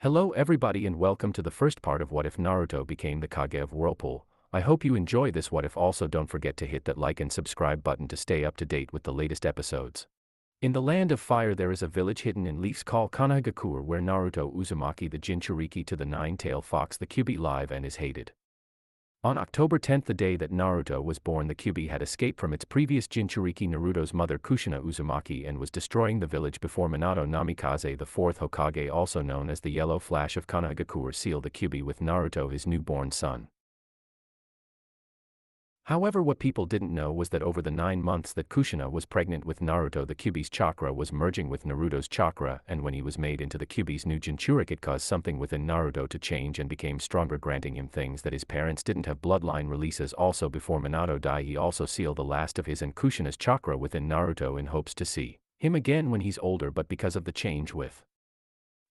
Hello everybody and welcome to the first part of What If Naruto Became the Kage of Whirlpool. I hope you enjoy this what if. Also don't forget to hit that like and subscribe button to stay up to date with the latest episodes. In the Land of Fire there is a village hidden in leaves called Konohagakure where Naruto Uzumaki the Jinchuriki to the nine-tailed fox the Kyuubi live and is hated. On October 10th, the day that Naruto was born, the Kyuubi had escaped from its previous Jinchuriki Naruto's mother Kushina Uzumaki and was destroying the village before Minato Namikaze the fourth Hokage, also known as the Yellow Flash of Konohagakure, sealed the Kyuubi with Naruto his newborn son. However, what people didn't know was that over the 9 months that Kushina was pregnant with Naruto, the Kyuubi's chakra was merging with Naruto's chakra, and when he was made into the Kyuubi's new Jinchuriki, it caused something within Naruto to change and became stronger, granting him things that his parents didn't have. Bloodline releases. Also, before Minato died, he also sealed the last of his and Kushina's chakra within Naruto in hopes to see him again when he's older, but because of the change with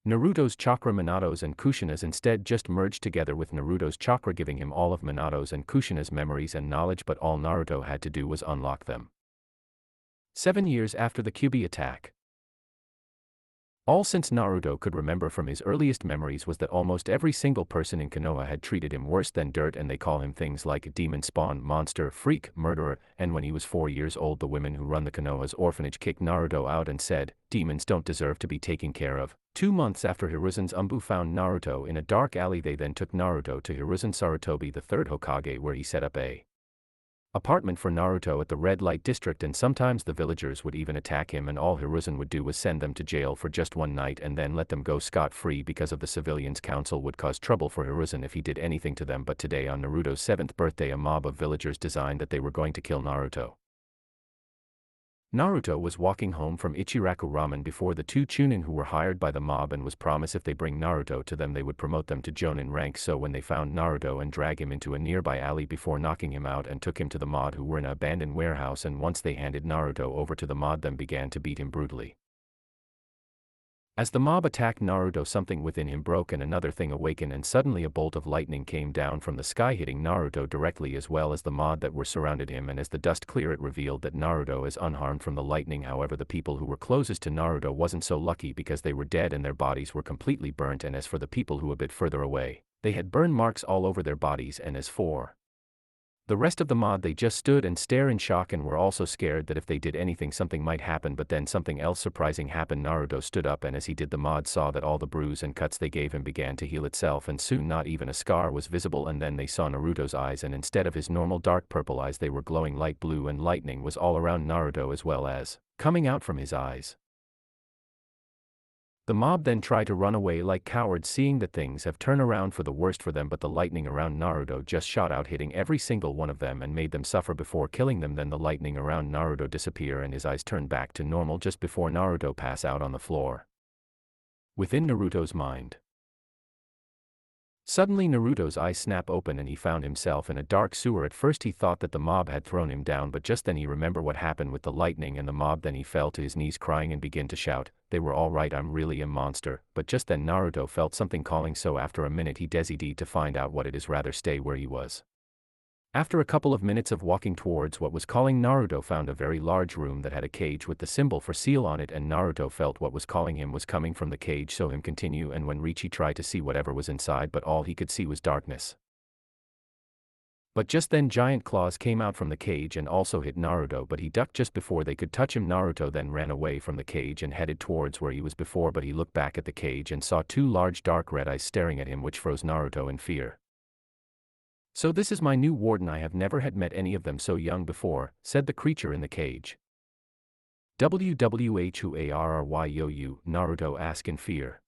Naruto's chakra, Minato's and Kushina's instead just merged together with Naruto's chakra, giving him all of Minato's and Kushina's memories and knowledge, but all Naruto had to do was unlock them. 7 years after the Kyuubi attack. All since Naruto could remember from his earliest memories was that almost every single person in Konoha had treated him worse than dirt, and they call him things like demon spawn, monster, freak, murderer, and when he was 4 years old the women who run the Konoha's orphanage kicked Naruto out and said, "Demons don't deserve to be taken care of." 2 months after Hiruzen's Umbu found Naruto in a dark alley, they then took Naruto to Hiruzen Sarutobi the third Hokage, where he set up a apartment for Naruto at the red light district, and sometimes the villagers would even attack him, and all Hiruzen would do was send them to jail for just 1 night and then let them go scot-free because of the civilians' council would cause trouble for Hiruzen if he did anything to them. But today, on Naruto's 7th birthday, a mob of villagers designed that they were going to kill Naruto. Naruto was walking home from Ichiraku Ramen before the 2 Chunin who were hired by the mob and was promised if they bring Naruto to them they would promote them to Jonin rank. So when they found Naruto and dragged him into a nearby alley before knocking him out and took him to the mob who were in an abandoned warehouse, and once they handed Naruto over to the mob then began to beat him brutally. As the mob attacked Naruto, something within him broke and another thing awakened, and suddenly a bolt of lightning came down from the sky hitting Naruto directly as well as the mob that were surrounded him, and as the dust cleared it revealed that Naruto is unharmed from the lightning. However, the people who were closest to Naruto wasn't so lucky because they were dead and their bodies were completely burnt, and as for the people who were a bit further away, they had burn marks all over their bodies, and as for the rest of the mob, they just stood and stared in shock and were also scared that if they did anything something might happen. But then something else surprising happened. Naruto stood up, and as he did the mob saw that all the bruise and cuts they gave him began to heal itself, and soon not even a scar was visible. And then they saw Naruto's eyes, and instead of his normal dark purple eyes they were glowing light blue, and lightning was all around Naruto as well as coming out from his eyes. The mob then tried to run away like cowards, seeing that things have turned around for the worst for them, but the lightning around Naruto just shot out, hitting every single one of them and made them suffer before killing them. Then the lightning around Naruto disappeared and his eyes turned back to normal just before Naruto passed out on the floor. Within Naruto's mind, suddenly Naruto's eyes snap open and he found himself in a dark sewer. At first he thought that the mob had thrown him down, but just then he remembered what happened with the lightning and the mob. Then he fell to his knees crying and began to shout, "They were all right, I'm really a monster." But just then Naruto felt something calling, so after a minute he decided to find out what it is, rather stay where he was. After a couple of minutes of walking towards what was calling, Naruto found a very large room that had a cage with the symbol for seal on it, and Naruto felt what was calling him was coming from the cage, so him continue, and when reach he tried to see whatever was inside, but all he could see was darkness. But just then giant claws came out from the cage and also hit Naruto, but he ducked just before they could touch him. Naruto then ran away from the cage and headed towards where he was before, but he looked back at the cage and saw 2 large dark red eyes staring at him, which froze Naruto in fear. "So this is my new warden, I have never had met any of them so young before," said the creature in the cage. "WWH who are you?" Naruto asked in fear.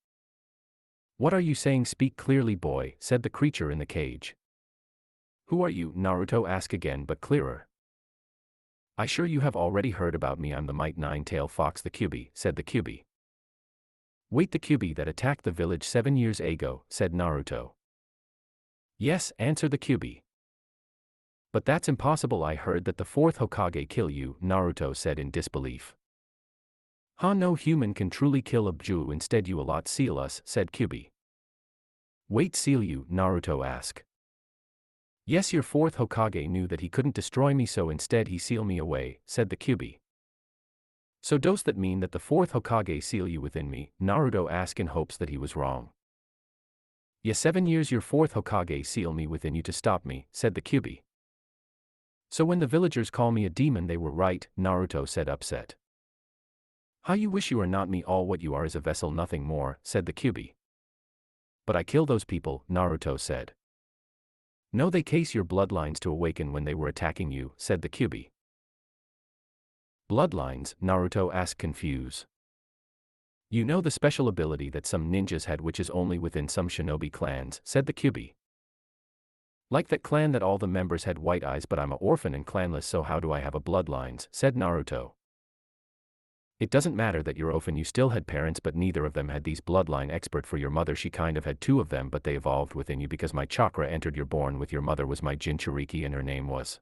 "What are you saying? Speak clearly, boy," said the creature in the cage. "Who are you?" Naruto asked again, but clearer. "I sure you have already heard about me, I'm the might nine-tailed fox the Kyuubi," said the Kyuubi. "Wait, the Kyuubi that attacked the village 7 years ago," said Naruto. "Yes," answered the Kyuubi. "But that's impossible, I heard that the 4th Hokage killed you," Naruto said in disbelief. "Huh, no human can truly kill a Biju, instead you a lot seal us," said Kyuubi. "Wait, seal you?" Naruto asked. "Yes, your 4th Hokage knew that he couldn't destroy me, so instead he sealed me away," said the Kyuubi. "So does that mean that the 4th Hokage seal you within me?" Naruto asked in hopes that he was wrong. "Yeah, 7 years your fourth Hokage seal me within you to stop me," said the Kyuubi. "So when the villagers call me a demon they were right," Naruto said upset. "How you wish you are not me, all what you are is a vessel, nothing more," said the Kyuubi. "But I kill those people," Naruto said. "No, they case your bloodlines to awaken when they were attacking you," said the Kyuubi. "Bloodlines?" Naruto asked, confused. "You know the special ability that some ninjas had which is only within some shinobi clans," said the Kyuubi. "Like that clan that all the members had white eyes, but I'm an orphan and clanless, so how do I have a bloodlines?" said Naruto. "It doesn't matter that you're orphan, you still had parents, but neither of them had these bloodline. Expert for your mother, she kind of had two of them, but they evolved within you because my chakra entered your born with your mother was my Jinchuriki and her name was..."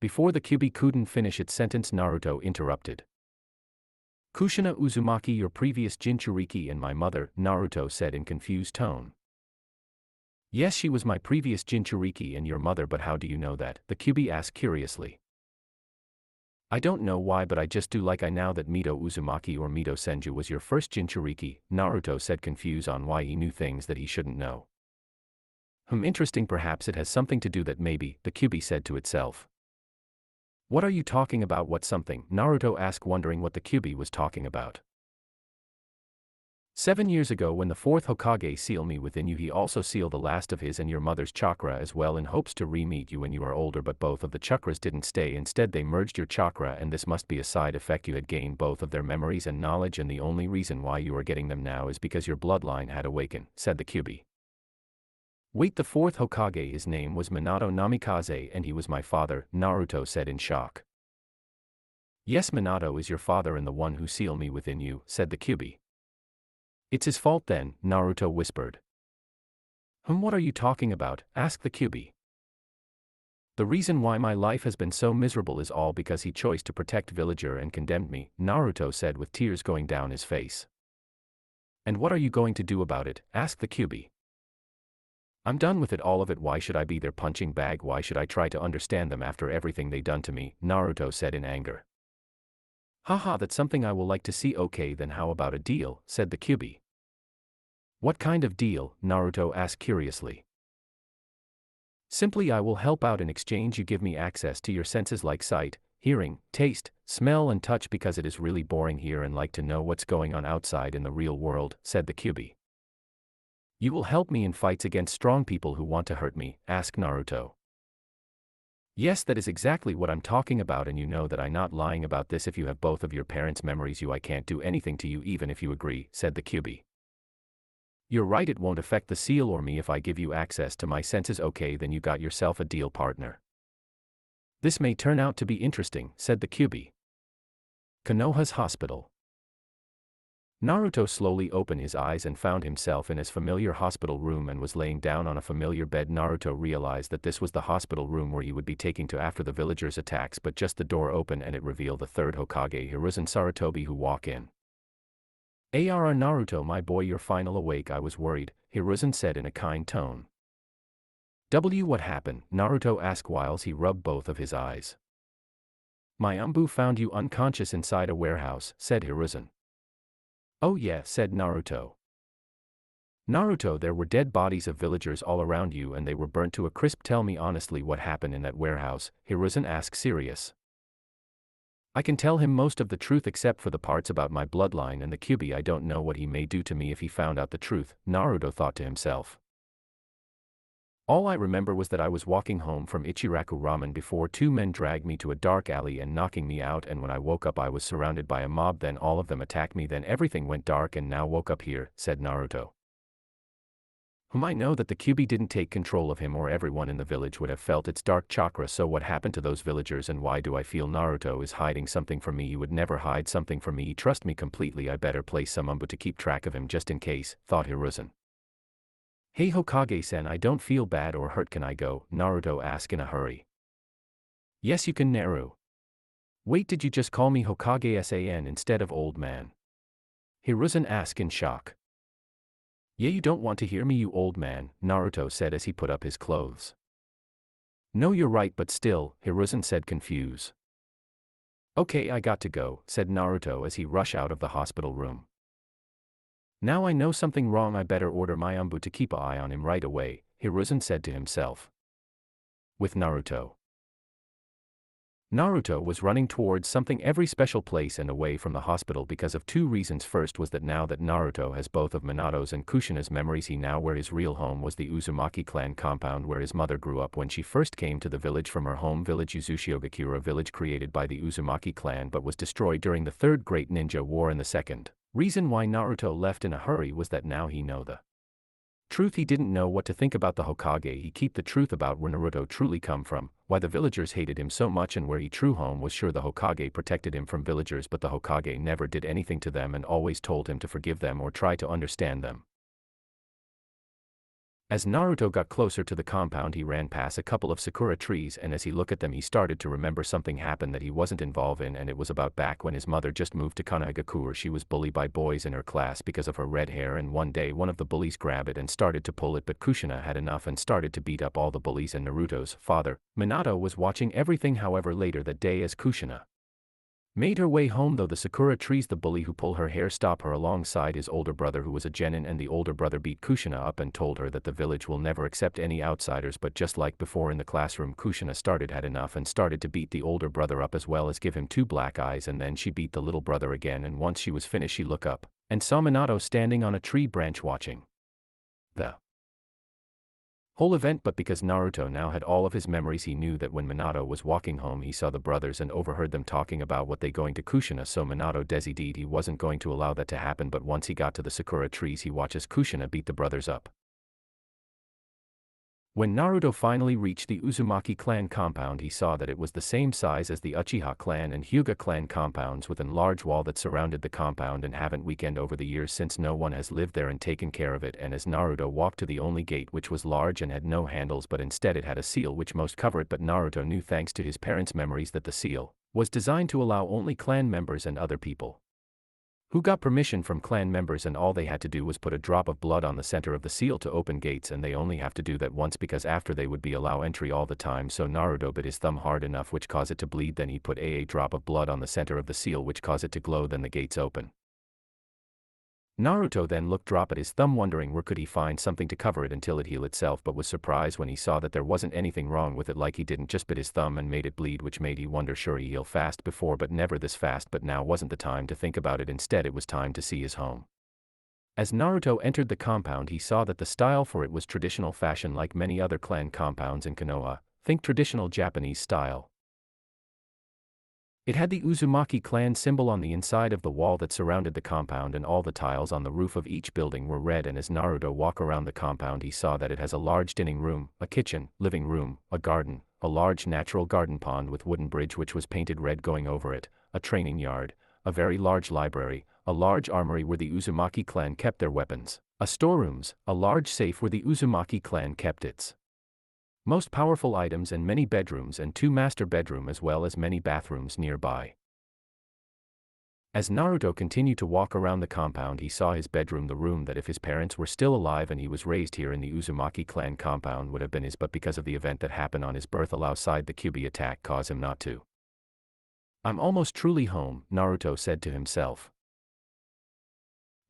Before the Kyuubi couldn't finish its sentence, Naruto interrupted. "Kushina Uzumaki, your previous Jinchuriki and my mother," Naruto said in confused tone. "Yes, she was my previous Jinchuriki and your mother, but how do you know that?" the Kyuubi asked curiously. "I don't know why, but I just do, like I know that Mito Uzumaki or Mito Senju was your first Jinchuriki," Naruto said, confused on why he knew things that he shouldn't know. Interesting, perhaps it has something to do that maybe," the Kyuubi said to itself. "What are you talking about? What something?" Naruto asked, wondering what the Kyuubi was talking about. 7 years ago when the fourth Hokage sealed me within you, he also sealed the last of his and your mother's chakra as well in hopes to re-meet you when you are older, but both of the chakras didn't stay, instead they merged your chakra, and this must be a side effect. You had gained both of their memories and knowledge, and the only reason why you are getting them now is because your bloodline had awakened," said the Kyuubi. "Wait, the fourth Hokage, his name was Minato Namikaze and he was my father," Naruto said in shock. "Yes, Minato is your father and the one who sealed me within you," said the Kyuubi. "It's his fault then," Naruto whispered. What are you talking about?" asked the Kyuubi. "The reason why my life has been so miserable is all because he chose to protect villager and condemned me," Naruto said with tears going down his face. "And what are you going to do about it?" asked the Kyuubi. "I'm done with it, all of it. Why should I be their punching bag? Why should I try to understand them after everything they done to me?" Naruto said in anger. "Haha, that's something I will like to see. Okay, then how about a deal?" said the Kyuubi. "What kind of deal?" Naruto asked curiously. "Simply I will help out in exchange you give me access to your senses like sight, hearing, taste, smell and touch, because it is really boring here and like to know what's going on outside in the real world," said the Kyuubi. "You will help me in fights against strong people who want to hurt me?" asked Naruto. "Yes, that is exactly what I'm talking about, and you know that I'm not lying about this. If you have both of your parents' memories, I can't do anything to you even if you agree," said the Kyuubi. "You're right, it won't affect the seal or me if I give you access to my senses. Okay, then you got yourself a deal, partner." "This may turn out to be interesting," said the Kyuubi. Konoha's hospital. Naruto slowly opened his eyes and found himself in his familiar hospital room and was laying down on a familiar bed. Naruto realized that this was the hospital room where he would be taken to after the villagers' attacks, but just the door opened and it revealed the third Hokage, Hiruzen Sarutobi, who walked in. "Ar Naruto, my boy, you're finally awake. I was worried," Hiruzen said in a kind tone. What happened?" Naruto asked whilst he rubbed both of his eyes. "My Umbu found you unconscious inside a warehouse," said Hiruzen. "Oh yeah," said Naruto. "Naruto, there were dead bodies of villagers all around you and they were burnt to a crisp. Tell me honestly what happened in that warehouse," Hiruzen asked serious. "I can tell him most of the truth except for the parts about my bloodline and the Kyuubi. I don't know what he may do to me if he found out the truth," Naruto thought to himself. "All I remember was that I was walking home from Ichiraku Ramen before two men dragged me to a dark alley and knocking me out, and when I woke up I was surrounded by a mob, then all of them attacked me, then everything went dark and now woke up here," said Naruto. I know that the Kyuubi didn't take control of him or everyone in the village would have felt its dark chakra, so what happened to those villagers and why do I feel Naruto is hiding something from me? He would never hide something from me, he trusts me completely. I better place some Umbu to keep track of him just in case, thought Hiruzen. "Hey Hokage-sen, I don't feel bad or hurt, can I go?" Naruto asked in a hurry. "Yes you can, Naru." "Wait, did you just call me Hokage-san instead of old man?" Hiruzen asked in shock. "Yeah, you don't want to hear me, you old man," Naruto said as he put up his clothes. "No, you're right, but still," Hiruzen said confused. "Okay, I got to go," said Naruto as he rushed out of the hospital room. Now I know something wrong, I better order my Umbu to keep an eye on him right away, Hiruzen said to himself. With Naruto. Naruto was running towards something every special place and away from the hospital because of two reasons. First was that now that Naruto has both of Minato's and Kushina's memories, he now where his real home was the Uzumaki clan compound where his mother grew up when she first came to the village from her home village Uzushiogakure village created by the Uzumaki clan but was destroyed during the Third Great Ninja War. And the second reason why Naruto left in a hurry was that now he know the truth. He didn't know what to think about the Hokage. He keep the truth about where Naruto truly come from, why the villagers hated him so much and where he true home was. Sure, the Hokage protected him from villagers, but the Hokage never did anything to them and always told him to forgive them or try to understand them. As Naruto got closer to the compound, he ran past a couple of sakura trees, and as he looked at them he started to remember something happened that he wasn't involved in, and it was about back when his mother just moved to Konohagakure. She was bullied by boys in her class because of her red hair, and one day one of the bullies grabbed it and started to pull it, but Kushina had enough and started to beat up all the bullies, and Naruto's father, Minato, was watching everything. However, later that day as Kushina made her way home though the sakura trees, the bully who pulled her hair stopped her alongside his older brother who was a genin, and the older brother beat Kushina up and told her that the village will never accept any outsiders. But just like before in the classroom, Kushina had enough and started to beat the older brother up as well as give him 2 black eyes, and then she beat the little brother again, and once she was finished she looked up and saw Minato standing on a tree branch watching the whole event. But because Naruto now had all of his memories, he knew that when Minato was walking home he saw the brothers and overheard them talking about what they going to Kushina, so Minato decided he wasn't going to allow that to happen. But once he got to the sakura trees he watches Kushina beat the brothers up. When Naruto finally reached the Uzumaki clan compound, he saw that it was the same size as the Uchiha clan and Hyuga clan compounds, with a large wall that surrounded the compound and haven't weakened over the years since no one has lived there and taken care of it. And as Naruto walked to the only gate, which was large and had no handles but instead it had a seal which most cover it, but Naruto knew thanks to his parents' memories that the seal was designed to allow only clan members and other people who got permission from clan members, and all they had to do was put a drop of blood on the center of the seal to open gates, and they only have to do that once because after they would be allow entry all the time. So Naruto bit his thumb hard enough which caused it to bleed, then he put a drop of blood on the center of the seal which caused it to glow, then the gates open. Naruto then looked drop at his thumb wondering where could he find something to cover it until it healed itself, but was surprised when he saw that there wasn't anything wrong with it, like he didn't just bit his thumb and made it bleed, which made he wonder sure he healed fast before but never this fast. But now wasn't the time to think about it, instead it was time to see his home. As Naruto entered the compound he saw that the style for it was traditional fashion like many other clan compounds in Konoha, think traditional Japanese style. It had the Uzumaki clan symbol on the inside of the wall that surrounded the compound, and all the tiles on the roof of each building were red. And as Naruto walked around the compound he saw that it has a large dining room, a kitchen, living room, a garden, a large natural garden pond with wooden bridge which was painted red going over it, a training yard, a very large library, a large armory where the Uzumaki clan kept their weapons, a storerooms, a large safe where the Uzumaki clan kept its most powerful items, and many bedrooms and 2 master bedrooms as well as many bathrooms nearby. As Naruto continued to walk around the compound he saw his bedroom, the room that if his parents were still alive and he was raised here in the Uzumaki clan compound would have been his, but because of the event that happened on his birth alongside the Kyuubi attack caused him not to. I'm almost truly home, Naruto said to himself.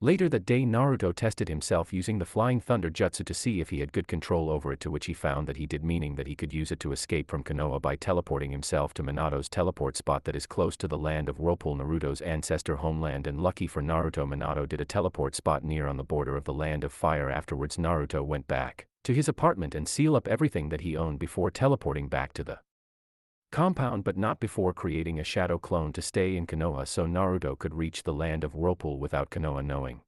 Later that day Naruto tested himself using the Flying Thunder Jutsu to see if he had good control over it, to which he found that he did, meaning that he could use it to escape from Konoha by teleporting himself to Minato's teleport spot that is close to the land of Whirlpool, Naruto's ancestor homeland. And lucky for Naruto, Minato did a teleport spot near on the border of the land of fire. Afterwards Naruto went back to his apartment and sealed up everything that he owned before teleporting back to the compound, but not before creating a shadow clone to stay in Konoha so Naruto could reach the land of Whirlpool without Konoha knowing.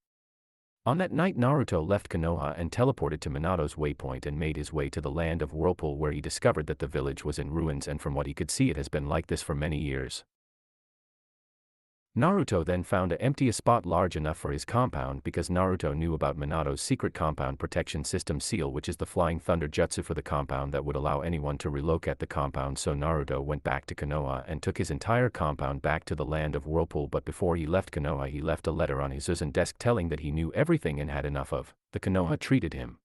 On that night Naruto left Konoha and teleported to Minato's waypoint and made his way to the land of Whirlpool, where he discovered that the village was in ruins, and from what he could see it has been like this for many years. Naruto then found an empty spot large enough for his compound because Naruto knew about Minato's secret compound protection system seal, which is the Flying Thunder Jutsu for the compound that would allow anyone to relocate the compound. So Naruto went back to Konoha and took his entire compound back to the land of Whirlpool, but before he left Konoha he left a letter on his desk telling that he knew everything and had enough of the Konoha treated him.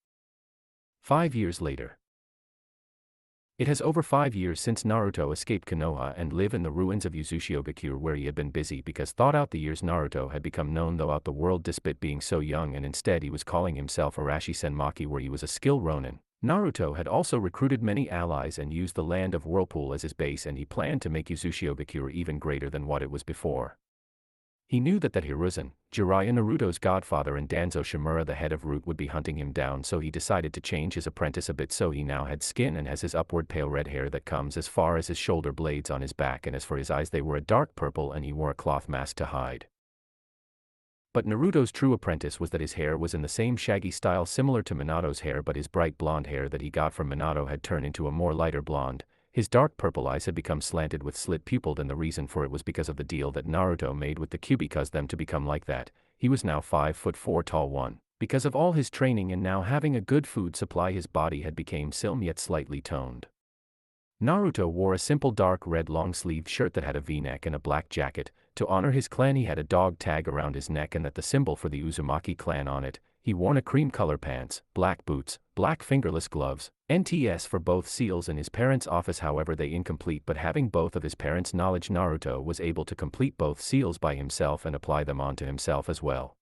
5 years later. It has over 5 years since Naruto escaped Konoha and live in the ruins of Uzushiogakure where he had been busy because thought out the years Naruto had become known throughout the world despite being so young, and instead he was calling himself Arashi Senmaki where he was a skilled ronin. Naruto had also recruited many allies and used the land of Whirlpool as his base, and he planned to make Uzushiogakure even greater than what it was before. He knew that Hiruzen, Jiraiya Naruto's godfather, and Danzo Shimura the head of Root would be hunting him down, so he decided to change his apprentice a bit so he now had skin and has his upward pale red hair that comes as far as his shoulder blades on his back, and as for his eyes they were a dark purple and he wore a cloth mask to hide. But Naruto's true apprentice was that his hair was in the same shaggy style similar to Minato's hair, but his bright blonde hair that he got from Minato had turned into a more lighter blonde. His dark purple eyes had become slanted with slit pupilled, and the reason for it was because of the deal that Naruto made with the Kyuubi caused them to become like that. He was now 5'4" tall. Because of all his training and now having a good food supply, his body had become slim yet slightly toned. Naruto wore a simple dark red long-sleeved shirt that had a V-neck and a black jacket. To honor his clan he had a dog tag around his neck and that the symbol for the Uzumaki clan on it. He wore a cream color pants, black boots, black fingerless gloves, NTS for both seals in his parents' office, however they incomplete, but having both of his parents' knowledge Naruto was able to complete both seals by himself and apply them onto himself as well.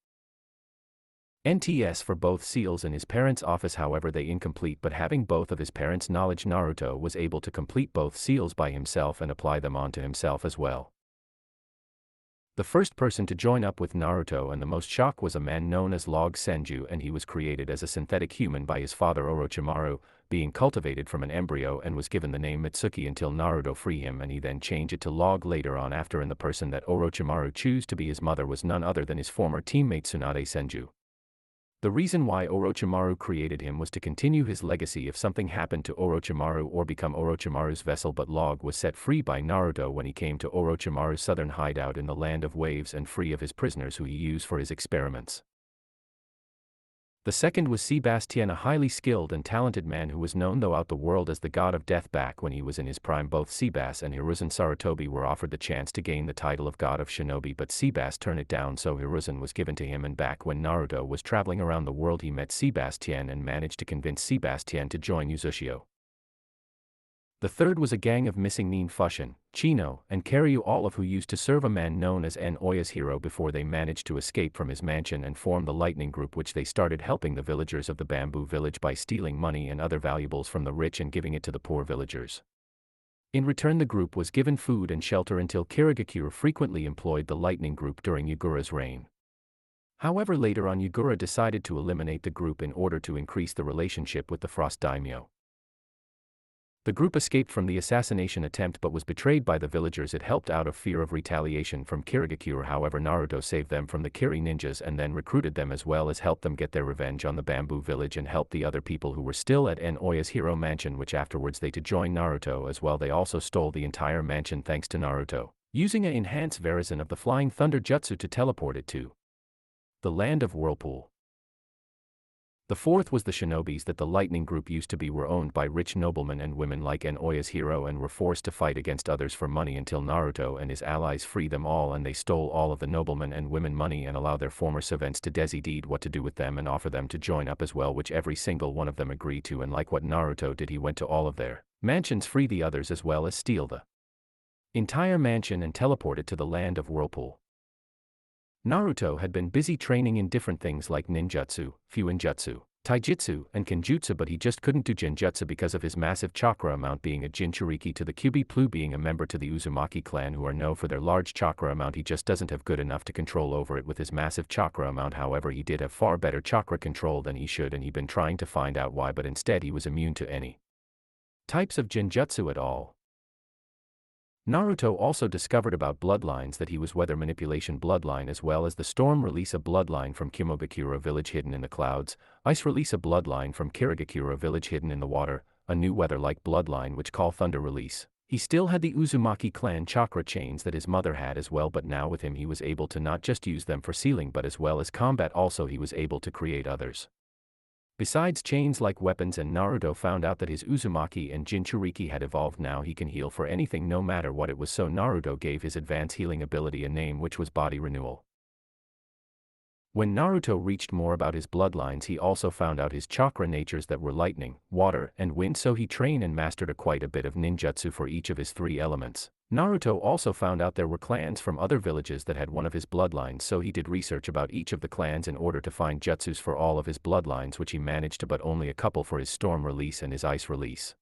NTS for both seals in his parents' office, however they incomplete, but having both of his parents' knowledge Naruto was able to complete both seals by himself and apply them onto himself as well. The first person to join up with Naruto and the most shock was a man known as Log Senju, and he was created as a synthetic human by his father Orochimaru, being cultivated from an embryo, and was given the name Mitsuki until Naruto free him, and he then changed it to Log later on after, and the person that Orochimaru chose to be his mother was none other than his former teammate Tsunade Senju. The reason why Orochimaru created him was to continue his legacy if something happened to Orochimaru or become Orochimaru's vessel, but Log was set free by Naruto when he came to Orochimaru's southern hideout in the Land of Waves and free of his prisoners who he used for his experiments. The second was Sebastian, a highly skilled and talented man who was known throughout the world as the God of Death. Back when he was in his prime, both Sebas and Hiruzen Sarutobi were offered the chance to gain the title of God of Shinobi, but Sebas turned it down, so Hiruzen was given to him, and back when Naruto was traveling around the world he met Sebastian and managed to convince Sebastian to join Uzushio. The third was a gang of missing Nin Fushin, Chino, and Karyu, all of who used to serve a man known as N Oya's hero before they managed to escape from his mansion and form the Lightning Group, which they started helping the villagers of the Bamboo Village by stealing money and other valuables from the rich and giving it to the poor villagers. In return the group was given food and shelter until Kirigakure frequently employed the Lightning Group during Yugura's reign. However, later on Yugura decided to eliminate the group in order to increase the relationship with the Frost Daimyo. The group escaped from the assassination attempt but was betrayed by the villagers it helped out of fear of retaliation from Kirigakure. However, Naruto saved them from the Kiri ninjas and then recruited them as well as helped them get their revenge on the Bamboo Village and helped the other people who were still at N Oya's hero mansion, which afterwards they to join Naruto as well. They also stole the entire mansion thanks to Naruto, using an enhanced version of the Flying Thunder Jutsu to teleport it to the Land of Whirlpool. The fourth was the Shinobis that the Lightning Group used to be were owned by rich noblemen and women like N Oya's hero and were forced to fight against others for money until Naruto and his allies freed them all, and they stole all of the noblemen and women money and allowed their former servants to decide what to do with them and offer them to join up as well, which every single one of them agreed to, and like what Naruto did, he went to all of their mansions, free the others as well as steal the entire mansion and teleport it to the Land of Whirlpool. Naruto had been busy training in different things like ninjutsu, fuinjutsu, taijutsu, and kenjutsu, but he just couldn't do genjutsu because of his massive chakra amount, being a Jinchuriki to the Kyuubi Plu, being a member to the Uzumaki clan who are known for their large chakra amount. He just doesn't have good enough to control over it with his massive chakra amount. However, he did have far better chakra control than he should, and he'd been trying to find out why, but instead he was immune to any types of genjutsu at all. Naruto also discovered about bloodlines, that he was weather manipulation bloodline as well as the storm release a bloodline from Kimogakure village hidden in the clouds, ice release a bloodline from Kirigakure village hidden in the water, a new weather-like bloodline which call thunder release. He still had the Uzumaki clan chakra chains that his mother had as well, but now with him he was able to not just use them for sealing but as well as combat. Also he was able to create others besides chains like weapons, and Naruto found out that his Uzumaki and Jinchuriki had evolved. Now he can heal for anything no matter what it was, so Naruto gave his advanced healing ability a name which was body renewal. When Naruto reached more about his bloodlines, he also found out his chakra natures that were lightning, water, and wind, so he trained and mastered quite a bit of ninjutsu for each of his three elements. Naruto also found out there were clans from other villages that had one of his bloodlines, so he did research about each of the clans in order to find jutsus for all of his bloodlines, which he managed to, but only a couple for his storm release and his ice release.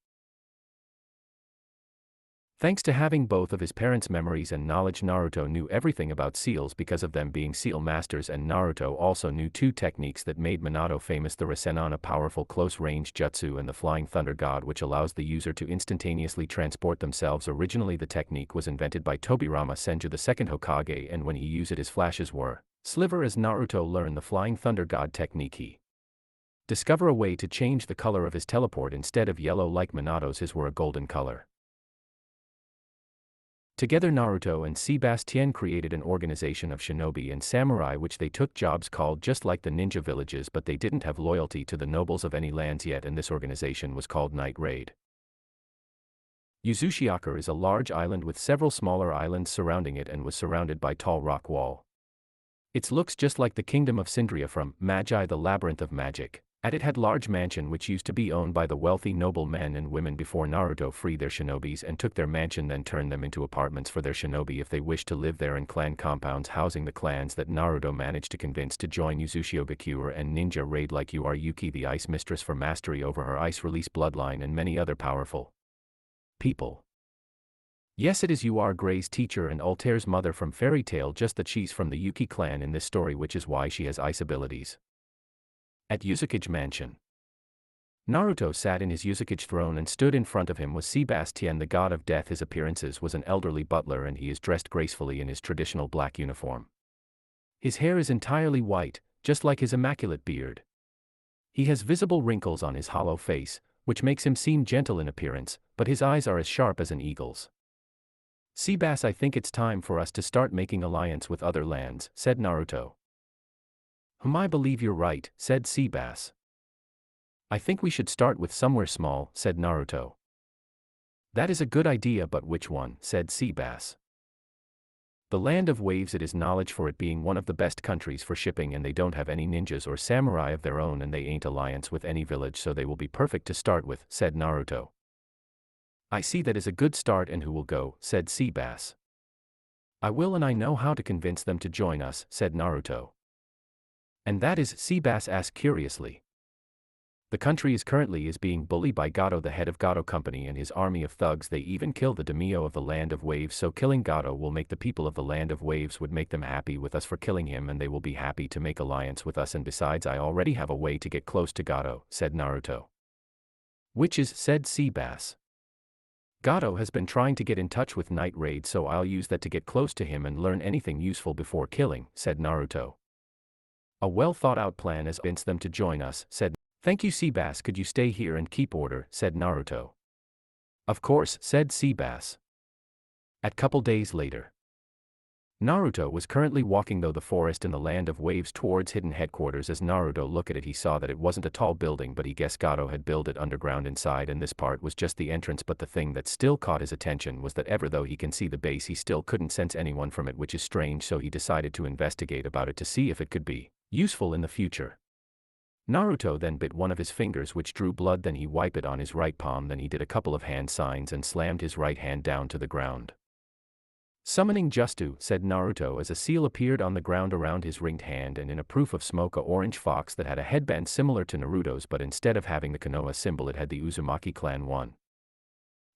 Thanks to having both of his parents' memories and knowledge, Naruto knew everything about seals because of them being seal masters, and Naruto also knew two techniques that made Minato famous: the Rasengan, a powerful close-range jutsu, and the Flying Thunder God, which allows the user to instantaneously transport themselves. Originally the technique was invented by Tobirama Senju, the second Hokage, and when he used it, his flashes were sliver. As Naruto learned the Flying Thunder God technique, he discovered a way to change the color of his teleport. Instead of yellow like Minato's, his were a golden color. Together Naruto and Sebastian created an organization of shinobi and samurai, which they took jobs called just like the ninja villages, but they didn't have loyalty to the nobles of any lands yet, and this organization was called Night Raid. Uzushiaka is a large island with several smaller islands surrounding it and was surrounded by tall rock wall. It looks just like the kingdom of Sindria from Magi, the Labyrinth of Magic. At it had large mansion which used to be owned by the wealthy noble men and women before Naruto freed their shinobis and took their mansion, then turned them into apartments for their shinobi if they wished to live there, and clan compounds housing the clans that Naruto managed to convince to join Uzushiogakure and Ninja Raid, like Yuki the Ice Mistress for mastery over her ice release bloodline, and many other powerful people. Yes, it is Gray's teacher and Altair's mother from Fairy Tail, just that she's from the Yuki clan in this story, which is why she has ice abilities. At Uzukage Mansion, Naruto sat in his Uzukage throne, and stood in front of him was Sebastian, the god of death. His appearances was an elderly butler, and he is dressed gracefully in his traditional black uniform. His hair is entirely white, just like his immaculate beard. He has visible wrinkles on his hollow face, which makes him seem gentle in appearance, but his eyes are as sharp as an eagle's. Sebas, I think it's time for us to start making alliance with other lands, said Naruto. I believe you're right, said Sebas. I think we should start with somewhere small, said Naruto. That is a good idea, but which one, said Sebas. The Land of Waves. It is knowledge for it being one of the best countries for shipping, and they don't have any ninjas or samurai of their own, and they ain't alliance with any village, so they will be perfect to start with, said Naruto. I see, that is a good start. And who will go, said Sebas. I will, and I know how to convince them to join us, said Naruto. And that is, Sebas asked curiously. The country is currently being bullied by Gato, the head of Gato Company, and his army of thugs. They even kill the daimyo of the Land of Waves, so killing Gato will make the people of the Land of Waves would make them happy with us for killing him, and they will be happy to make alliance with us, and besides I already have a way to get close to Gato, said Naruto. Which is, said Sebas. Gato has been trying to get in touch with Night Raid, so I'll use that to get close to him and learn anything useful before killing, said Naruto. A well-thought-out plan has convinced them to join us, said. Thank you, Sebas. Could you stay here and keep order, said Naruto. Of course, said Sebas. A couple days later, Naruto was currently walking through the forest in the Land of Waves towards hidden headquarters. As Naruto looked at it, he saw that it wasn't a tall building, but he guessed Gato had built it underground inside, and this part was just the entrance. But the thing that still caught his attention was that ever though he can see the base, he still couldn't sense anyone from it, which is strange, so he decided to investigate about it to see if it could be useful in the future. Naruto then bit one of his fingers, which drew blood, then he wiped it on his right palm, then he did a couple of hand signs and slammed his right hand down to the ground. Summoning Justu, said Naruto, as a seal appeared on the ground around his ringed hand, and in a proof of smoke, a orange fox that had a headband similar to Naruto's, but instead of having the Konoha symbol it had the Uzumaki clan one.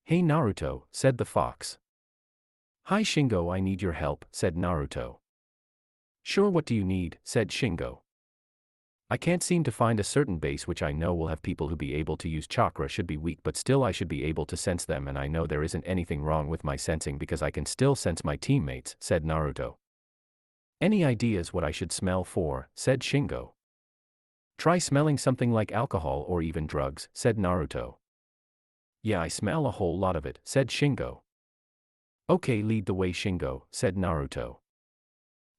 Hey Naruto, said the fox. Hi Shingo, I need your help, said Naruto. Sure, what do you need, said Shingo. I can't seem to find a certain base which I know will have people who be able to use chakra, should be weak, but still I should be able to sense them, and I know there isn't anything wrong with my sensing because I can still sense my teammates, said Naruto. Any ideas what I should smell for, said Shingo. Try smelling something like alcohol or even drugs, said Naruto. Yeah, I smell a whole lot of it, said Shingo. Okay, lead the way Shingo, said Naruto.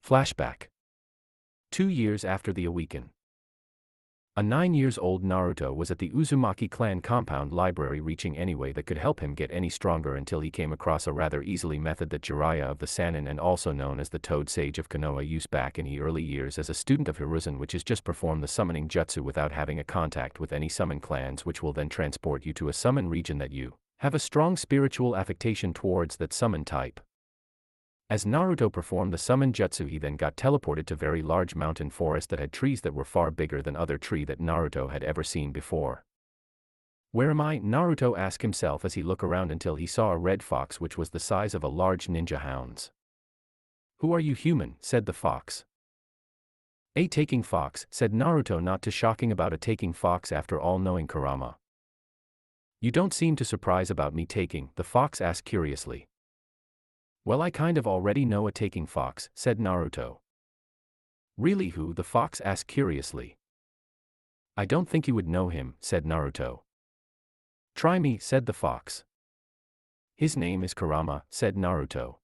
Flashback. 2 years after the awaken. A 9-year-old Naruto was at the Uzumaki clan compound library reaching any way that could help him get any stronger until he came across a rather easily method that Jiraiya of the Sannin and also known as the Toad Sage of Konoha used back in the early years as a student of Hiruzen, which is just perform the summoning jutsu without having a contact with any summon clans, which will then transport you to a summon region that you have a strong spiritual affectation towards that summon type. As Naruto performed the summon jutsu, he then got teleported to very large mountain forest that had trees that were far bigger than other tree that Naruto had ever seen before. Where am I? Naruto asked himself as he looked around until he saw a red fox which was the size of a large ninja hounds. Who are you, human? Said the fox. A taking fox, said Naruto, not too shocking about a taking fox after all, knowing Kurama. You don't seem too surprised about me taking, the fox asked curiously. Well, I kind of already know a taking fox, said Naruto. Really, who? The fox asked curiously. I don't think you would know him, said Naruto. Try me, said the fox. His name is Kurama, said Naruto.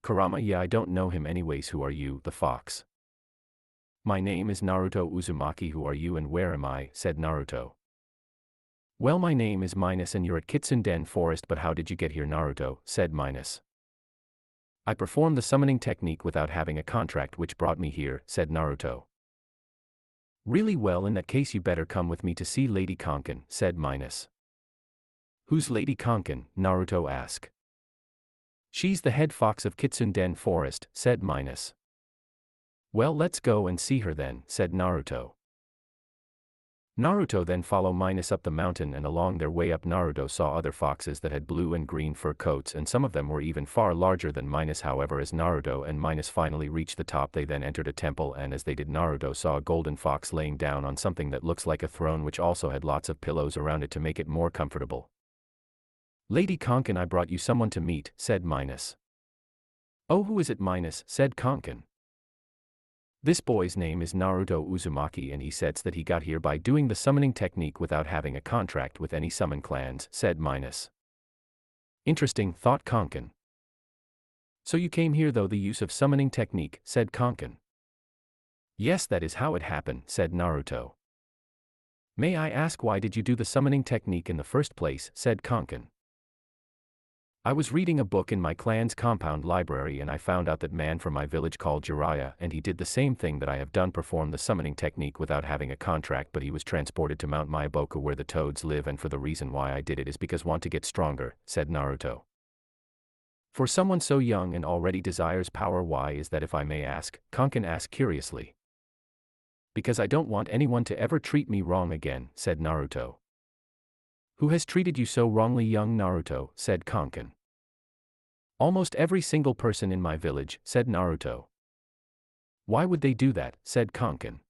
Kurama? Yeah, I don't know him anyways. Who are you? The fox. My name is Naruto Uzumaki. Who are you and where am I? Said Naruto. Well, my name is Minus and you're at Kitsune Forest, but how did you get here? Naruto, said Minus. I performed the summoning technique without having a contract which brought me here, said Naruto. Really? Well, in that case you better come with me to see Lady Konkin, said Minus. Who's Lady Konkin? Naruto asked. She's the head fox of Kitsune Forest, said Minus. Well, let's go and see her then, said Naruto. Naruto then followed Minus up the mountain, and along their way up Naruto saw other foxes that had blue and green fur coats, and some of them were even far larger than Minus. However, as Naruto and Minus finally reached the top, they then entered a temple, and as they did, Naruto saw a golden fox laying down on something that looks like a throne, which also had lots of pillows around it to make it more comfortable. Lady Konkin, I brought you someone to meet, said Minus. Oh, who is it? Minus, said Konkin. This boy's name is Naruto Uzumaki, and he says that he got here by doing the summoning technique without having a contract with any summon clans, said Minus. Interesting, thought Konkin. So you came here through the use of summoning technique, said Konkin. Yes, that is how it happened, said Naruto. May I ask why did you do the summoning technique in the first place, said Konkin. I was reading a book in my clan's compound library and I found out that man from my village called Jiraiya, and he did the same thing that I have done, performed the summoning technique without having a contract, but he was transported to Mount Myoboku where the toads live, and for the reason why I did it is because I want to get stronger, said Naruto. For someone so young and already desires power, why is that, if I may ask? Konkin asked curiously. Because I don't want anyone to ever treat me wrong again, said Naruto. Who has treated you so wrongly, young Naruto? Said Konkin. Almost every single person in my village, said Naruto. Why would they do that? Said Konkin.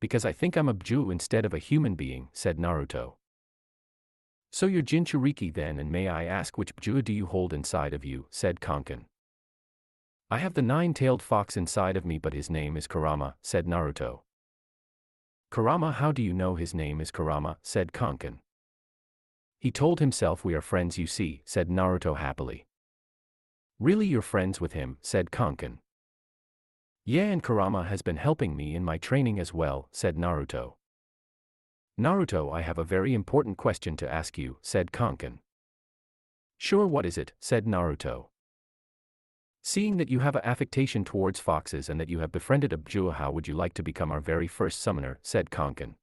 Because I think I'm a Biju instead of a human being, said Naruto. So you're Jinchuriki then, and may I ask which Biju do you hold inside of you? Said Konkin. I have the 9-tailed fox inside of me, but his name is Kurama, said Naruto. Kurama? How do you know his name is Kurama? Said Konkin. He told himself. We are friends, you see, said Naruto happily. Really, you're friends with him? Said Konkin. Yeah, and Kurama has been helping me in my training as well, said Naruto. Naruto, I have a very important question to ask you, said Konkin. Sure, what is it? Said Naruto. Seeing that you have an affectation towards foxes and that you have befriended a Biju, how would you like to become our very first summoner? Said Konkin.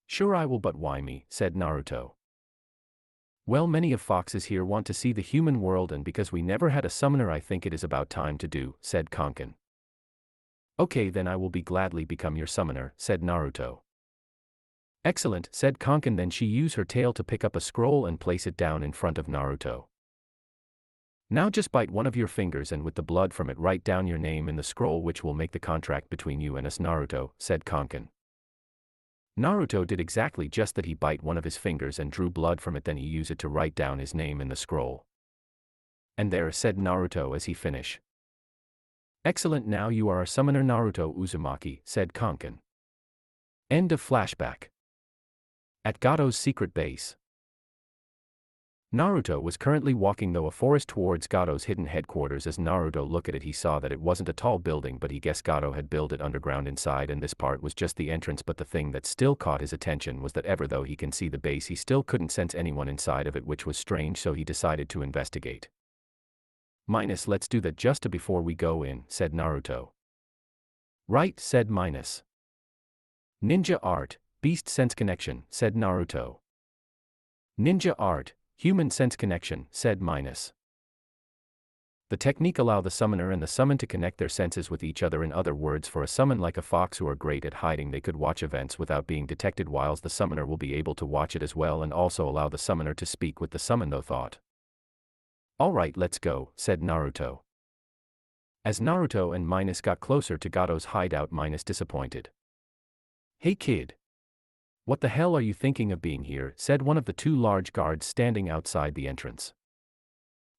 Sure, I will, but why me? Said Naruto. Well, many of foxes here want to see the human world, and because we never had a summoner, I think it is about time to do, said Konkin. Okay, then I will be gladly become your summoner, said Naruto. Excellent, said Konkin. Then she used her tail to pick up a scroll and place it down in front of Naruto. Now just bite one of your fingers and with the blood from it write down your name in the scroll, which will make the contract between you and us, Naruto, said Konkin. Naruto did exactly just that. He bite one of his fingers and drew blood from it, then he used it to write down his name in the scroll. And there, said Naruto as he finished. Excellent, now you are a summoner, Naruto Uzumaki, said Konkin. End of flashback. At Gato's secret base. Naruto was currently walking through a forest towards Gado's hidden headquarters. As Naruto looked at it, he saw that it wasn't a tall building, but he guessed Gado had built it underground inside, and this part was just the entrance. But the thing that still caught his attention was that ever though he can see the base, he still couldn't sense anyone inside of it, which was strange, so he decided to investigate. Minus, let's do that just before we go in, said Naruto. Right, said Minus. Ninja art, beast sense connection, said Naruto. Ninja art, human sense connection, said Minus. The technique allow the summoner and the summoned to connect their senses with each other. In other words, for a summon like a fox who are great at hiding, they could watch events without being detected, whilst the summoner will be able to watch it as well, and also allow the summoner to speak with the summon though thought. Alright, let's go, said Naruto. As Naruto and Minus got closer to Gado's hideout, Minus disappointed. Hey kid. What the hell are you thinking of being here, said one of the two large guards standing outside the entrance.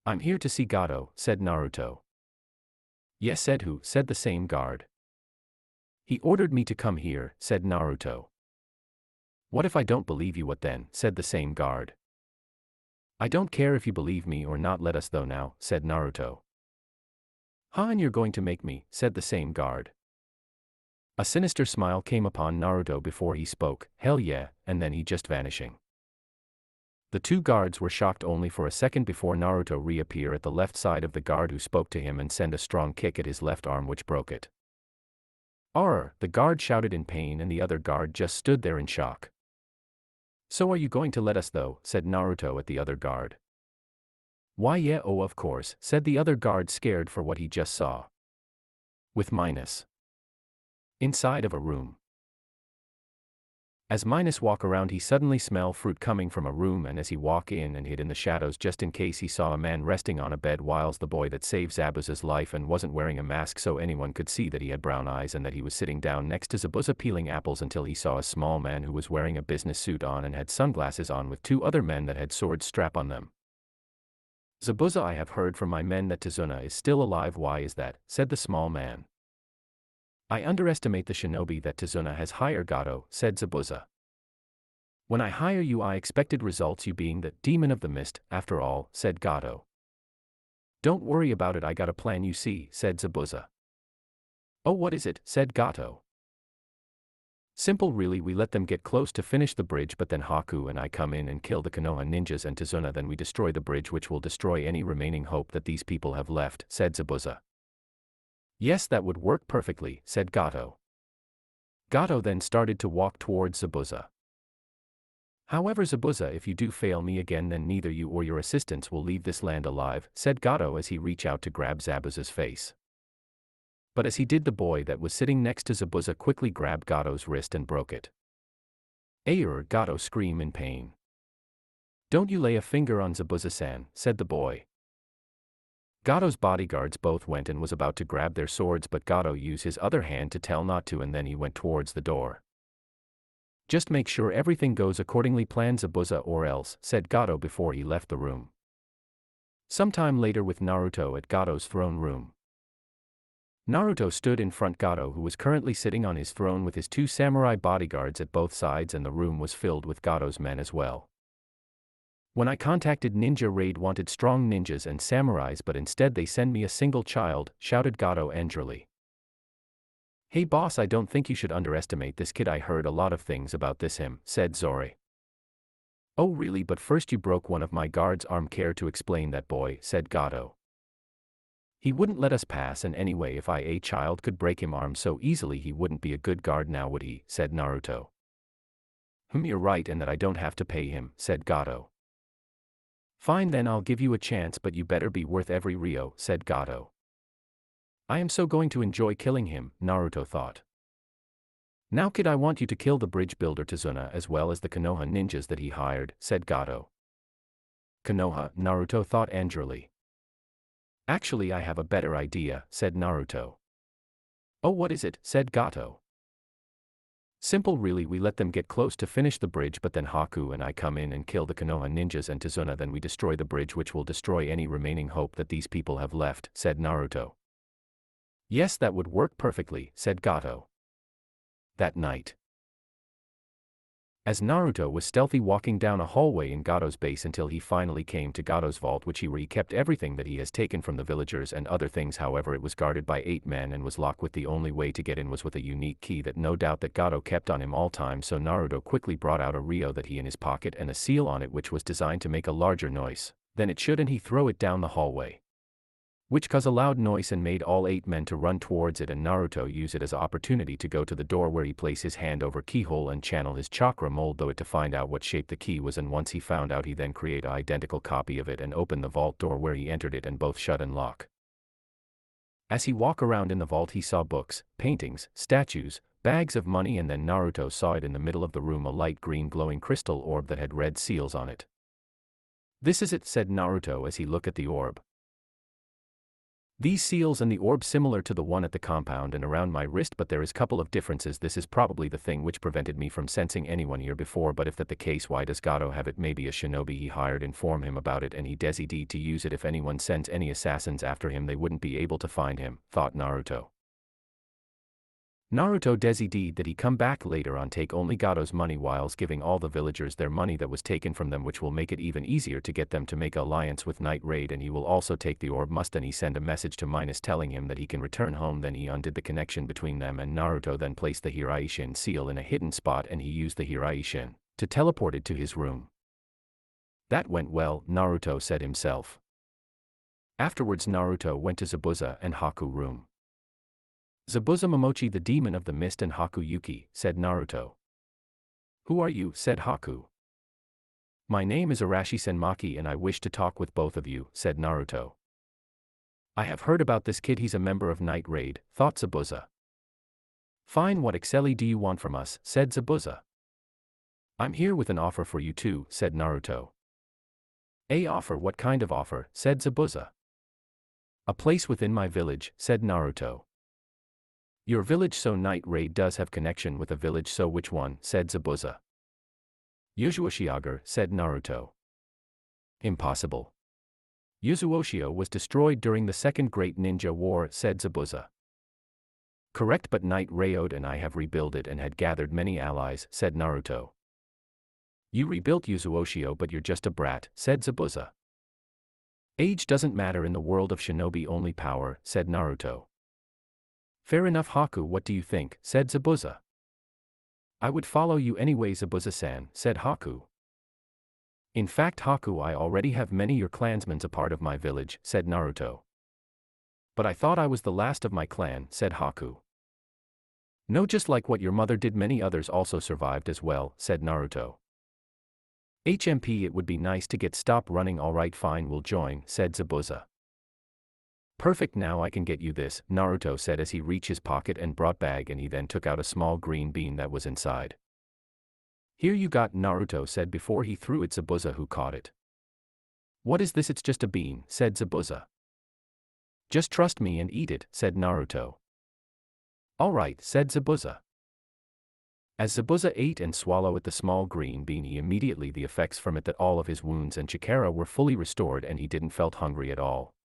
I'm here to see Gado, said Naruto. Yes, said who, said the same guard. He ordered me to come here, said Naruto. What if I don't believe you? What then, said the same guard. I don't care if you believe me or not, let us though now, said Naruto. Huh, and you're going to make me, said the same guard. A sinister smile came upon Naruto before he spoke, hell yeah, and then he just vanishing. The two guards were shocked only for a second before Naruto reappear at the left side of the guard who spoke to him and send a strong kick at his left arm, which broke it. Arr! The guard shouted in pain, and the other guard just stood there in shock. So are you going to let us though, said Naruto at the other guard. Why yeah, oh of course, said the other guard, scared for what he just saw. With Minus inside of a room. As Minus walk around, he suddenly smell fruit coming from a room, and as he walk in and hid in the shadows just in case, he saw a man resting on a bed, whilst the boy that saved Zabuza's life and wasn't wearing a mask so anyone could see that he had brown eyes, and that he was sitting down next to Zabuza peeling apples, until he saw a small man who was wearing a business suit on and had sunglasses on with two other men that had swords strapped on them. Zabuza, I have heard from my men that Tazuna is still alive. Why is that, said the small man. I underestimate the shinobi that Tazuna has hired, Gado, said Zabuza. When I hire you, I expected results, you being the demon of the mist, after all, said Gado. Don't worry about it, I got a plan, you see, said Zabuza. Oh, what is it, said Gato. Simple really, we let them get close to finish the bridge, but then Haku and I come in and kill the Konoha ninjas and Tazuna, then we destroy the bridge, which will destroy any remaining hope that these people have left, said Zabuza. Yes, that would work perfectly, said Gato. Gato then started to walk towards Zabuza. However, Zabuza, if you do fail me again, then neither you or your assistants will leave this land alive, said Gato as he reached out to grab Zabuza's face. But as he did, the boy that was sitting next to Zabuza quickly grabbed Gato's wrist and broke it. Ayur! Gato screamed in pain. Don't you lay a finger on Zabuza-san, said the boy. Gato's bodyguards both went and was about to grab their swords, but Gato used his other hand to tell not to, and then he went towards the door. Just make sure everything goes accordingly, planned Zabuza, or else, said Gato before he left the room. Sometime later, with Naruto at Gato's throne room. Naruto stood in front Gato, who was currently sitting on his throne with his two samurai bodyguards at both sides, and the room was filled with Gato's men as well. When I contacted Ninja Raid, wanted strong ninjas and samurais, but instead they send me a single child, shouted Gato angrily. Hey boss, I don't think you should underestimate this kid. I heard a lot of things about him, said Zore. Oh really, but first you broke one of my guard's arm. Care to explain that, boy, said Gato. He wouldn't let us pass, and anyway, if a child could break him arm so easily, he wouldn't be a good guard now, would he, said Naruto. You're right, and that I don't have to pay him, said Gato. Fine then, I'll give you a chance, but you better be worth every Rio, said Gato. I am so going to enjoy killing him, Naruto thought. Now kid, I want you to kill the bridge builder Tazuna as well as the Konoha ninjas that he hired, said Gato. Konoha, Naruto thought angrily. Actually, I have a better idea, said Naruto. Oh, what is it, said Gato. Simple really, we let them get close to finish the bridge, but then Haku and I come in and kill the Konoha ninjas and Tazuna, then we destroy the bridge, which will destroy any remaining hope that these people have left, said Naruto. Yes, that would work perfectly, said Gato. That night. As Naruto was stealthy walking down a hallway in Gado's base until he finally came to Gado's vault, where he kept everything that he has taken from the villagers and other things. However, it was guarded by 8 men and was locked, with the only way to get in was with a unique key that no doubt that Gado kept on him all time. So Naruto quickly brought out a Ryo that he in his pocket and a seal on it which was designed to make a larger noise than it should, and he threw it down the hallway, which caused a loud noise and made all 8 men to run towards it, and Naruto used it as an opportunity to go to the door, where he placed his hand over keyhole and channel his chakra mold though it to find out what shape the key was, and once he found out he then create an identical copy of it and opened the vault door, where he entered it and both shut and lock. As he walked around in the vault he saw books, paintings, statues, bags of money, and then Naruto saw it in the middle of the room, a light green glowing crystal orb that had red seals on it. "This is it," said Naruto as he looked at the orb. "These seals and the orb similar to the one at the compound and around my wrist, but there is couple of differences. This is probably the thing which prevented me from sensing anyone here before, but if that the case, why does Gado have it? Maybe a shinobi he hired inform him about it and he decided to use it. If anyone sends any assassins after him, they wouldn't be able to find him," thought Naruto. Naruto decided that he come back later on, take only Gado's money whilst giving all the villagers their money that was taken from them, which will make it even easier to get them to make an alliance with Night Raid, and he will also take the orb. Must then he send a message to Minus telling him that he can return home. Then he undid the connection between them, and Naruto then placed the Hiraishin seal in a hidden spot, and he used the Hiraishin to teleport it to his room. That went well, Naruto said himself. Afterwards Naruto went to Zabuza and Haku room. "Zabuza Momochi, the demon of the mist, and Haku Yuki," said Naruto. "Who are you?" said Haku. "My name is Arashi Senmaki and I wish to talk with both of you," said Naruto. "I have heard about this kid, he's a member of Night Raid," thought Zabuza. "Fine, what exactly do you want from us?" said Zabuza. "I'm here with an offer for you too," said Naruto. "A offer? What kind of offer?" said Zabuza. "A place within my village," said Naruto. "Your village? So Night Raid does have connection with a village, so which one?" said Zabuza. "Yuzuoshiager," said Naruto. "Impossible. Yuzuoshio was destroyed during the Second Great Ninja War," said Zabuza. "Correct, but Night Raid and I have rebuilt it and had gathered many allies," said Naruto. "You rebuilt Yuzuoshio, but you're just a brat," said Zabuza. "Age doesn't matter in the world of shinobi, only power," said Naruto. "Fair enough, Haku, what do you think?" said Zabuza. "I would follow you anyway, Zabuza-san," said Haku. "In fact, Haku, I already have many your clansmen a part of my village," said Naruto. "But I thought I was the last of my clan," said Haku. "No, just like what your mother did, many others also survived as well," said Naruto. "HMP, it would be nice to get stop running." "Alright, fine, we'll join," said Zabuza. "Perfect, now I can get you this," Naruto said as he reached his pocket and brought bag, and he then took out a small green bean that was inside. "Here you got," Naruto said before he threw it Zabuza, who caught it. "What is this?" "It's just a bean," said Zabuza. "Just trust me and eat it," said Naruto. "Alright," said Zabuza. As Zabuza ate and swallowed the small green bean, he immediately the effects from it that all of his wounds and chakra were fully restored and he didn't felt hungry at all.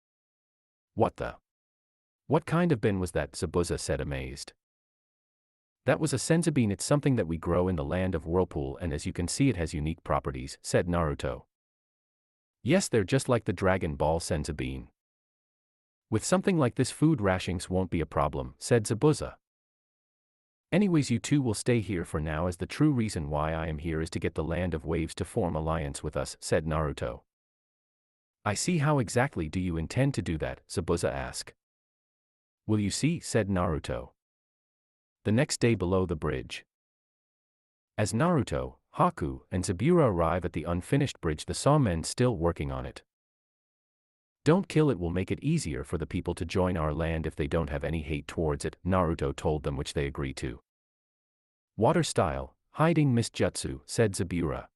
What kind of bean was that?" Zabuza said, amazed. "That was a senzu bean. It's something that we grow in the land of Whirlpool, and as you can see it has unique properties," said Naruto. "Yes, they're just like the Dragon Ball senzu bean. With something like this, food rations won't be a problem," said Zabuza. "Anyways, you two will stay here for now, as the true reason why I am here is to get the Land of Waves to form alliance with us," said Naruto. "I see. How exactly do you intend to do that?" Zabuza asked. "Will you see?" said Naruto. The next day, below the bridge. As Naruto, Haku, and Zabura arrive at the unfinished bridge, they saw men still working on it. "Don't kill it, will make it easier for the people to join our land if they don't have any hate towards it," Naruto told them, which they agreed to. "Water style, hiding mist jutsu," said Zabura.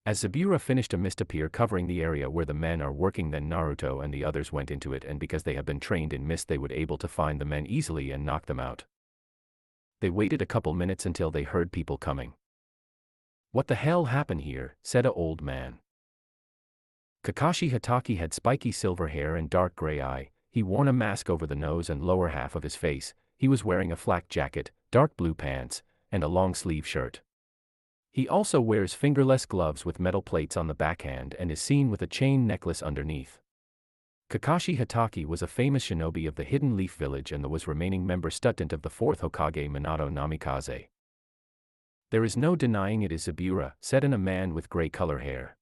As Zabura finished, a mist appeared covering the area where the men are working. Then Naruto and the others went into it, and because they have been trained in mist, they would able to find the men easily and knock them out. They waited a couple minutes until they heard people coming. "What the hell happened here?" said a old man. Kakashi Hatake had spiky silver hair and dark gray eye. He wore a mask over the nose and lower half of his face. He was wearing a flak jacket, dark blue pants, and a long sleeve shirt. He also wears fingerless gloves with metal plates on the backhand and is seen with a chain necklace underneath. Kakashi Hatake was a famous shinobi of the Hidden Leaf Village and was remaining member student of the 4th Hokage Minato Namikaze. "There is no denying it is Zabura," said a man with gray color hair.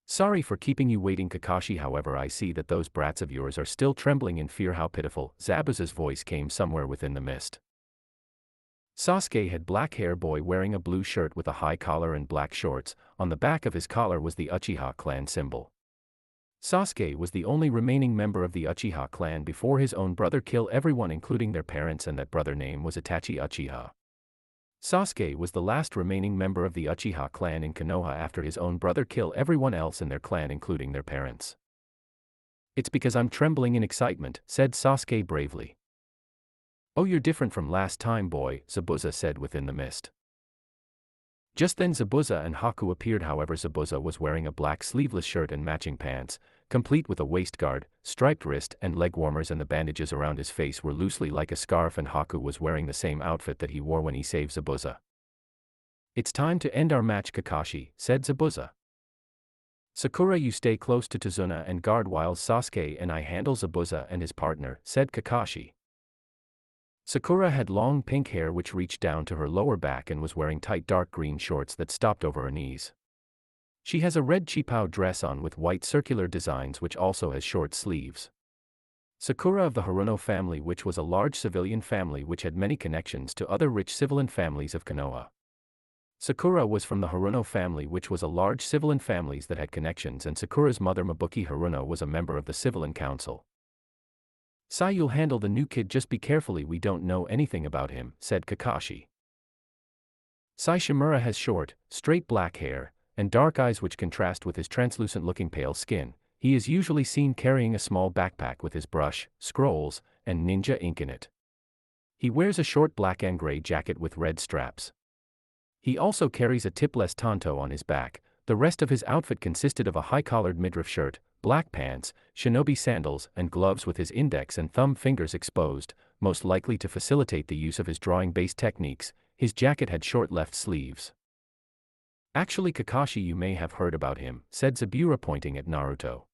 "Sorry for keeping you waiting, Kakashi, however I see that those brats of yours are still trembling in fear. How pitiful." Zabuza's voice came somewhere within the mist. Sasuke had black hair, boy wearing a blue shirt with a high collar and black shorts. On the back of his collar was the Uchiha clan symbol. Sasuke was the only remaining member of the Uchiha clan before his own brother killed everyone including their parents, and that brother name was Itachi Uchiha. Sasuke was the last remaining member of the Uchiha clan in Konoha after his own brother killed everyone else in their clan including their parents. "It's because I'm trembling in excitement," said Sasuke bravely. "Oh, you're different from last time, boy," Zabuza said within the mist. Just then Zabuza and Haku appeared. However, Zabuza was wearing a black sleeveless shirt and matching pants, complete with a waist guard, striped wrist and leg warmers, and the bandages around his face were loosely like a scarf, and Haku was wearing the same outfit that he wore when he saved Zabuza. "It's time to end our match, Kakashi," said Zabuza. "Sakura, you stay close to Tazuna and guard while Sasuke and I handle Zabuza and his partner," said Kakashi. Sakura had long pink hair which reached down to her lower back and was wearing tight dark green shorts that stopped over her knees. She has a red chipao dress on with white circular designs which also has short sleeves. Sakura of the Haruno family, which was a large civilian family which had many connections to other rich civilian families of Konoha. Sakura was from the Haruno family, which was a large civilian families that had connections, and Sakura's mother Mabuki Haruno was a member of the civilian council. "Sai, you'll handle the new kid, just be carefully, we don't know anything about him," said Kakashi. Sai Shimura has short, straight black hair, and dark eyes which contrast with his translucent-looking pale skin. He is usually seen carrying a small backpack with his brush, scrolls, and ninja ink in it. He wears a short black and gray jacket with red straps. He also carries a tipless tanto on his back. The rest of his outfit consisted of a high-collared midriff shirt, black pants, shinobi sandals, and gloves with his index and thumb fingers exposed, most likely to facilitate the use of his drawing-based techniques. His jacket had short left sleeves. "Actually, Kakashi, you may have heard about him," said Zabura pointing at Naruto.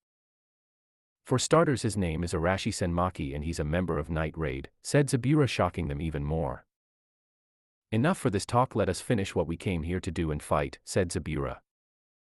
"For starters, his name is Arashi Senmaki and he's a member of Night Raid," said Zabura, shocking them even more. "Enough for this talk, let us finish what we came here to do and fight," said Zabura.